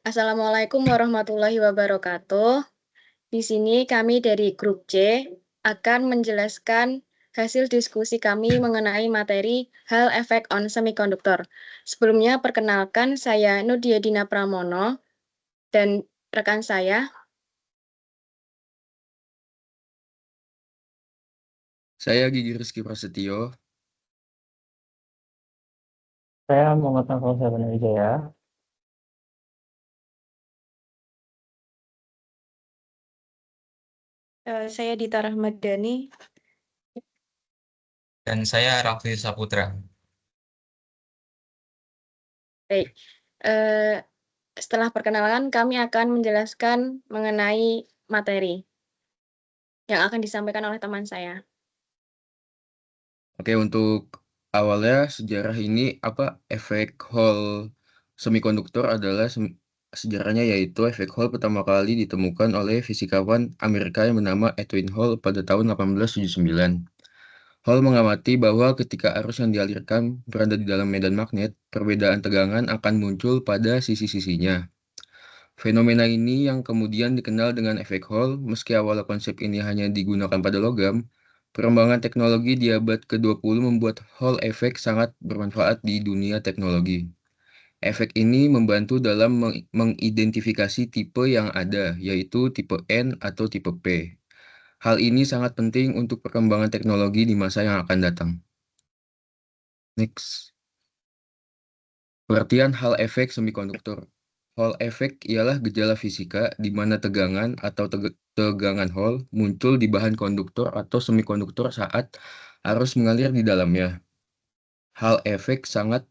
Assalamualaikum warahmatullahi wabarakatuh. Di sini kami dari grup C akan menjelaskan hasil diskusi kami mengenai materi Hall Effect on Semiconductor. Sebelumnya perkenalkan saya Nudia Dina Pramono dan rekan saya. Saya Gigi Rizky Prasetyo. Saya Muhammad Nafal Sabana Wijaya. Saya Dita Rahmadani. Dan saya Raffi Saputra. Baik, eh, setelah perkenalan kami akan menjelaskan mengenai materi yang akan disampaikan oleh teman saya. Oke, untuk awalnya sejarah ini efek Hall semikonduktor adalah sejarahnya yaitu efek Hall pertama kali ditemukan oleh fisikawan Amerika yang bernama Edwin Hall pada tahun 1879. Hall mengamati bahwa ketika arus yang dialirkan berada di dalam medan magnet, perbedaan tegangan akan muncul pada sisi-sisinya. Fenomena ini yang kemudian dikenal dengan efek Hall, meski awal konsep ini hanya digunakan pada logam, perkembangan teknologi di abad ke-20 membuat Hall effect sangat bermanfaat di dunia teknologi. Efek ini membantu dalam mengidentifikasi tipe yang ada, yaitu tipe N atau tipe P. Hal ini sangat penting untuk perkembangan teknologi di masa yang akan datang. Next. Pengertian Hall effect semikonduktor. Hall effect ialah gejala fisika di mana tegangan atau tegangan Hall muncul di bahan konduktor atau semikonduktor saat arus mengalir di dalamnya. Hall effect sangat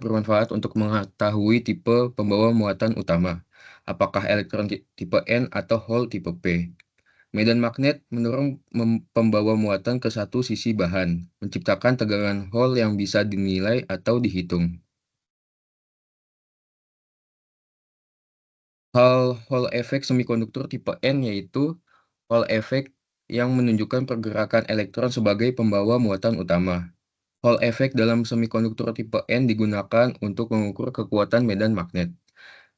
bermanfaat untuk mengetahui tipe pembawa muatan utama, apakah elektron tipe N atau Hall tipe P. Medan magnet mendorong pembawa muatan ke satu sisi bahan, menciptakan tegangan Hall yang bisa dinilai atau dihitung. Hall effect semikonduktor tipe N yaitu Hall effect yang menunjukkan pergerakan elektron sebagai pembawa muatan utama. Hall effect dalam semikonduktor tipe N digunakan untuk mengukur kekuatan medan magnet.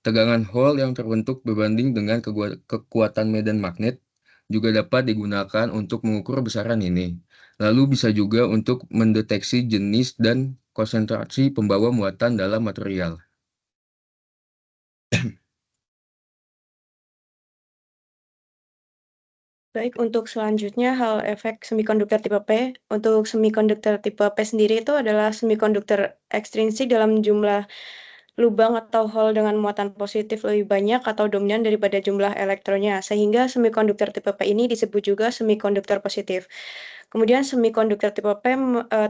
Tegangan Hall yang terbentuk berbanding dengan kekuatan medan magnet juga dapat digunakan untuk mengukur besaran ini. Lalu bisa juga untuk mendeteksi jenis dan konsentrasi pembawa muatan dalam material. Baik, untuk selanjutnya hal efek semikonduktor tipe P. Untuk semikonduktor tipe P sendiri itu adalah semikonduktor ekstrinsik dalam jumlah lubang atau hole dengan muatan positif lebih banyak atau dominan daripada jumlah elektronnya, sehingga semikonduktor tipe P ini disebut juga semikonduktor positif. Kemudian semikonduktor tipe P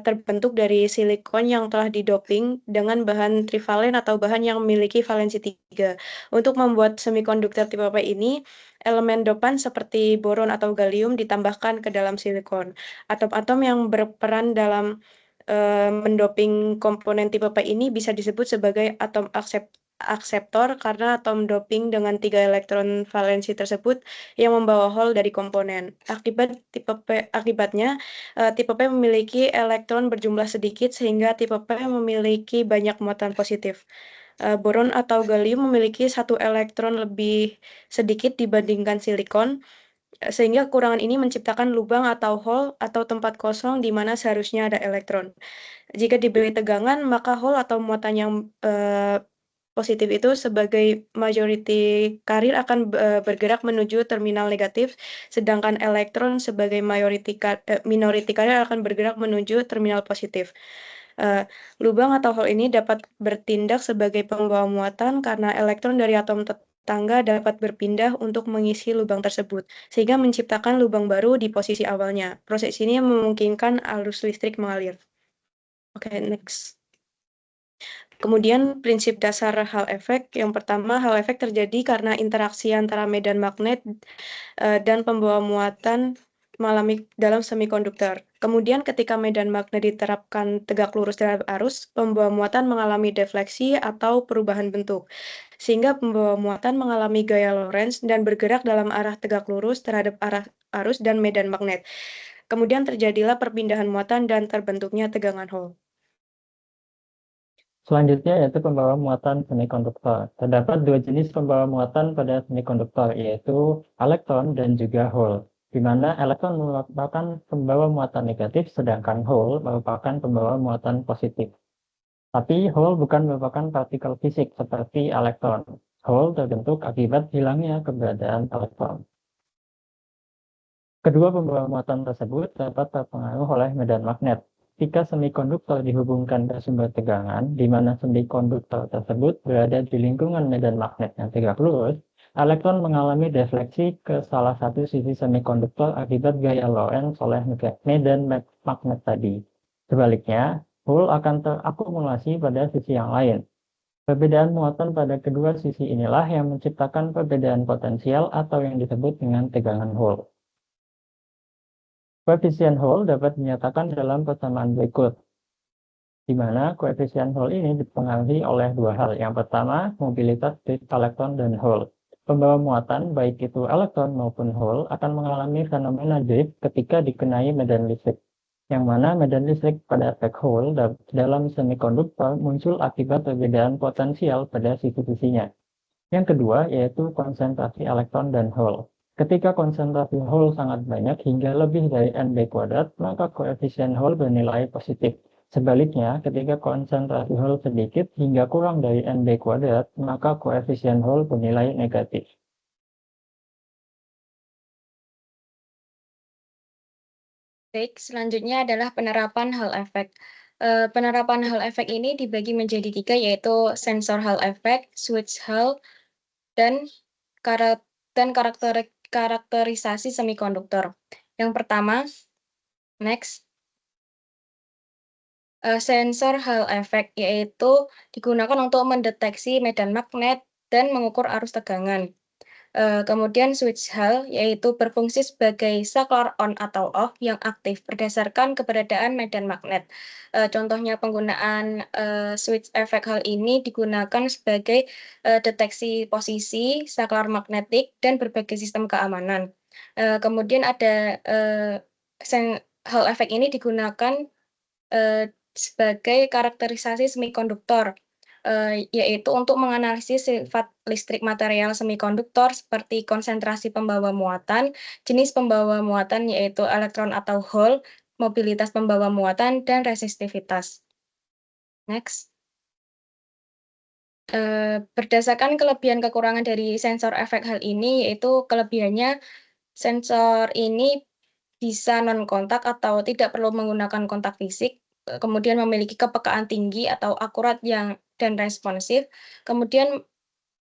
terbentuk dari silikon yang telah didoping dengan bahan trivalen atau bahan yang memiliki valensi 3. Untuk membuat semikonduktor tipe P ini, elemen dopan seperti boron atau gallium ditambahkan ke dalam silikon. Atom-atom yang berperan dalam mendoping komponen tipe P ini bisa disebut sebagai atom akseptor karena atom doping dengan 3 elektron valensi tersebut yang membawa hole dari komponen. Akibatnya tipe P memiliki elektron berjumlah sedikit sehingga tipe P memiliki banyak muatan positif. Boron atau gallium memiliki 1 elektron lebih sedikit dibandingkan silikon, sehingga kekurangan ini menciptakan lubang atau hole atau tempat kosong di mana seharusnya ada elektron. Jika diberi tegangan, maka hole atau muatan yang positif itu sebagai majority carrier akan bergerak menuju terminal negatif, sedangkan elektron sebagai minority carrier akan bergerak menuju terminal positif. Lubang atau hole ini dapat bertindak sebagai pembawa muatan karena elektron dari atom tetangga dapat berpindah untuk mengisi lubang tersebut, sehingga menciptakan lubang baru di posisi awalnya. Proses ini memungkinkan arus listrik mengalir. Oke, next. Kemudian prinsip dasar Hall effect. Yang pertama, Hall effect terjadi karena interaksi antara medan magnet dan pembawa muatan mengalami dalam semikonduktor. Kemudian ketika medan magnet diterapkan tegak lurus terhadap arus, pembawa muatan mengalami defleksi atau perubahan bentuk, sehingga pembawa muatan mengalami gaya Lorentz dan bergerak dalam arah tegak lurus terhadap arah arus dan medan magnet. Kemudian terjadilah perpindahan muatan dan terbentuknya tegangan Hall. Selanjutnya yaitu pembawa muatan semikonduktor. Terdapat dua jenis pembawa muatan pada semikonduktor, yaitu elektron dan juga hole, di mana elektron merupakan pembawa muatan negatif, sedangkan hole merupakan pembawa muatan positif. Tapi hole bukan merupakan partikel fisik seperti elektron. Hole terbentuk akibat hilangnya keberadaan elektron. Kedua pembawa muatan tersebut dapat terpengaruh oleh medan magnet. Jika semikonduktor dihubungkan ke sumber tegangan, di mana semikonduktor tersebut berada di lingkungan medan magnet yang tegak lurus, elektron mengalami defleksi ke salah satu sisi semikonduktor akibat gaya Lorentz oleh medan magnet tadi. Sebaliknya, hole akan terakumulasi pada sisi yang lain. Perbedaan muatan pada kedua sisi inilah yang menciptakan perbedaan potensial atau yang disebut dengan tegangan hole. Koefisien hole dapat dinyatakan dalam persamaan berikut, di mana koefisien hole ini dipengaruhi oleh dua hal. Yang pertama, mobilitas elektron dan hole. Pembawa muatan, baik itu elektron maupun hole, akan mengalami fenomena drift ketika dikenai medan listrik, yang mana medan listrik pada efek hole dalam semikonduktor muncul akibat perbedaan potensial pada sisi-sisinya. Yang kedua, yaitu konsentrasi elektron dan hole. Ketika konsentrasi hole sangat banyak hingga lebih dari NB kuadrat, maka koefisien hole bernilai positif. Sebaliknya, ketika konsentrasi hole sedikit hingga kurang dari NB kuadrat, maka koefisien hole bernilai negatif. Baik, selanjutnya adalah penerapan Hall effect. Penerapan Hall effect ini dibagi menjadi 3, yaitu sensor Hall effect, switch Hall, dan karakterisasi semikonduktor. Yang pertama, next, sensor Hall effect, yaitu digunakan untuk mendeteksi medan magnet dan mengukur arus tegangan. Kemudian switch Hall, yaitu berfungsi sebagai saklar on atau off yang aktif berdasarkan keberadaan medan magnet. Contohnya penggunaan switch effect Hall ini digunakan sebagai deteksi posisi, saklar magnetik, dan berbagai sistem keamanan. Kemudian ada Hall effect ini digunakan sebagai karakterisasi semikonduktor, yaitu untuk menganalisis sifat listrik material semikonduktor seperti konsentrasi pembawa muatan, jenis pembawa muatan yaitu elektron atau hole, mobilitas pembawa muatan, dan resistivitas. Next. Berdasarkan kelebihan kekurangan dari sensor efek hal ini, yaitu kelebihannya sensor ini bisa non-kontak atau tidak perlu menggunakan kontak fisik, kemudian memiliki kepekaan tinggi atau akurat dan responsif, kemudian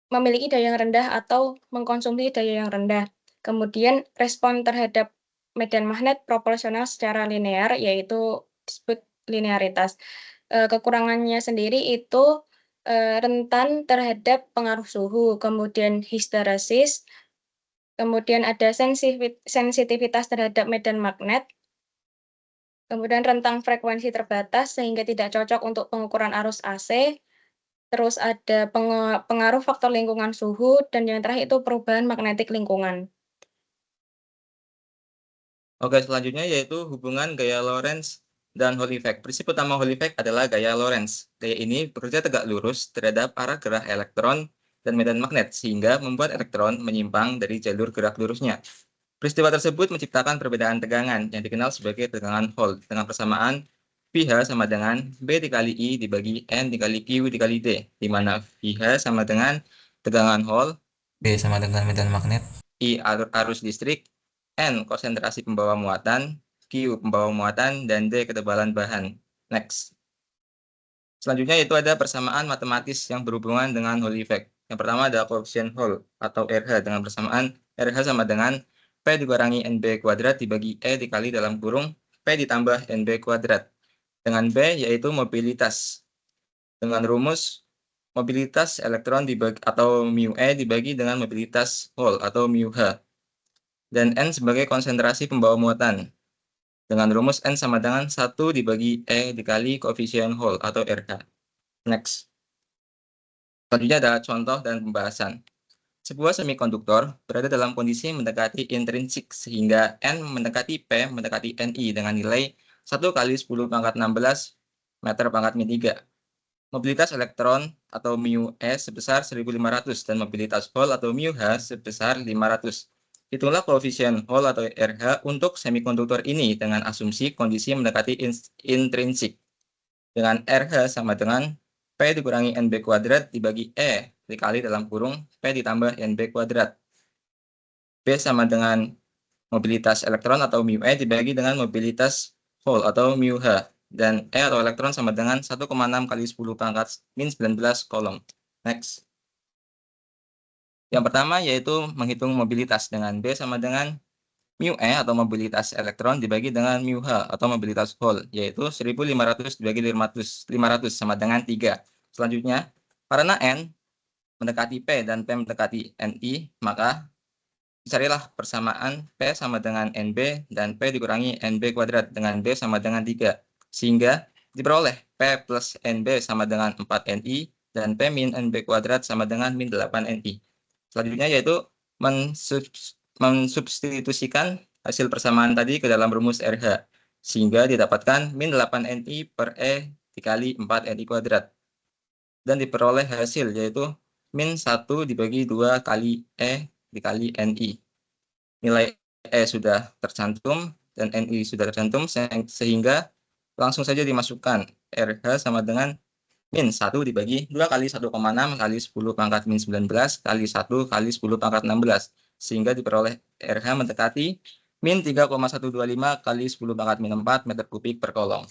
memiliki daya yang rendah atau mengkonsumsi daya yang rendah. Kemudian respon terhadap medan magnet proporsional secara linear, yaitu disebut linearitas. Kekurangannya sendiri itu rentan terhadap pengaruh suhu, kemudian histeresis, kemudian ada sensitivitas terhadap medan magnet, kemudian rentang frekuensi terbatas sehingga tidak cocok untuk pengukuran arus AC, terus ada pengaruh faktor lingkungan suhu, dan yang terakhir itu perubahan magnetik lingkungan. Oke, selanjutnya yaitu hubungan gaya Lorentz dan Hall effect. Prinsip utama Hall effect adalah gaya Lorentz. Gaya ini bekerja tegak lurus terhadap arah gerak elektron dan medan magnet, sehingga membuat elektron menyimpang dari jalur gerak lurusnya. Peristiwa tersebut menciptakan perbedaan tegangan yang dikenal sebagai tegangan Hall dengan persamaan VH sama dengan B dikali I dibagi N dikali Q dikali D, di mana VH sama dengan tegangan Hall, B sama dengan medan magnet, I arus listrik, N konsentrasi pembawa muatan, Q pembawa muatan, dan D ketebalan bahan. Next. Selanjutnya itu ada persamaan matematis yang berhubungan dengan Hall effect. Yang pertama ada koefisien Hall atau RH dengan persamaan RH sama dengan P dikurangi NB kuadrat dibagi E dikali dalam kurung P ditambah NB kuadrat. Dengan B yaitu mobilitas. Dengan rumus mobilitas elektron dibagi atau mu E dibagi dengan mobilitas Hall atau mu H. Dan N sebagai konsentrasi pembawa muatan. Dengan rumus N sama dengan 1 dibagi E dikali koefisien Hall atau RH. Next. Selanjutnya ada contoh dan pembahasan. Sebuah semikonduktor berada dalam kondisi mendekati intrinsik sehingga N mendekati P mendekati Ni dengan nilai 1 kali 10 pangkat 16 meter pangkat min 3. mobilitas elektron atau mu E sebesar 1500 dan mobilitas hole atau mu H sebesar 500. Hitunglah koefisien Hall atau RH untuk semikonduktor ini dengan asumsi kondisi mendekati intrinsik. Dengan RH sama dengan P dikurangi NB kuadrat dibagi E dikali dalam kurung P ditambah NB kuadrat. P sama dengan mobilitas elektron atau mu E dibagi dengan mobilitas Hall atau mu H. Dan E atau elektron sama dengan 1,6 kali 10 pangkat min 19 kolom. Next. Yang pertama yaitu menghitung mobilitas dengan B sama dengan mu E atau mobilitas elektron dibagi dengan mu H atau mobilitas Hall, yaitu 1500 dibagi 500 sama dengan 3. Selanjutnya, karena N mendekati P dan P mendekati NI, maka carilah persamaan P sama dengan NB dan P dikurangi NB kuadrat dengan B sama dengan 3. Sehingga diperoleh P plus NB sama dengan 4 NI dan P min NB kuadrat sama dengan min 8 NI. Selanjutnya yaitu mensubstitusikan hasil persamaan tadi ke dalam rumus RH. Sehingga didapatkan min 8 NI per E dikali 4 NI kuadrat. Dan diperoleh hasil yaitu min 1 dibagi 2 kali E dikali NI. Nilai E sudah tercantum dan NI sudah tercantum sehingga langsung saja dimasukkan RH sama dengan min 1 dibagi 2 kali 1,6 kali 10 pangkat min 19 kali 1 kali 10 pangkat 16. Sehingga diperoleh RH mendekati min 3,125 kali 10 pangkat min 4 meter kubik per kolom.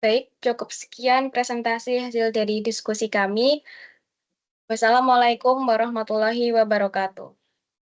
Baik, cukup sekian presentasi hasil dari diskusi kami. Wassalamualaikum warahmatullahi wabarakatuh.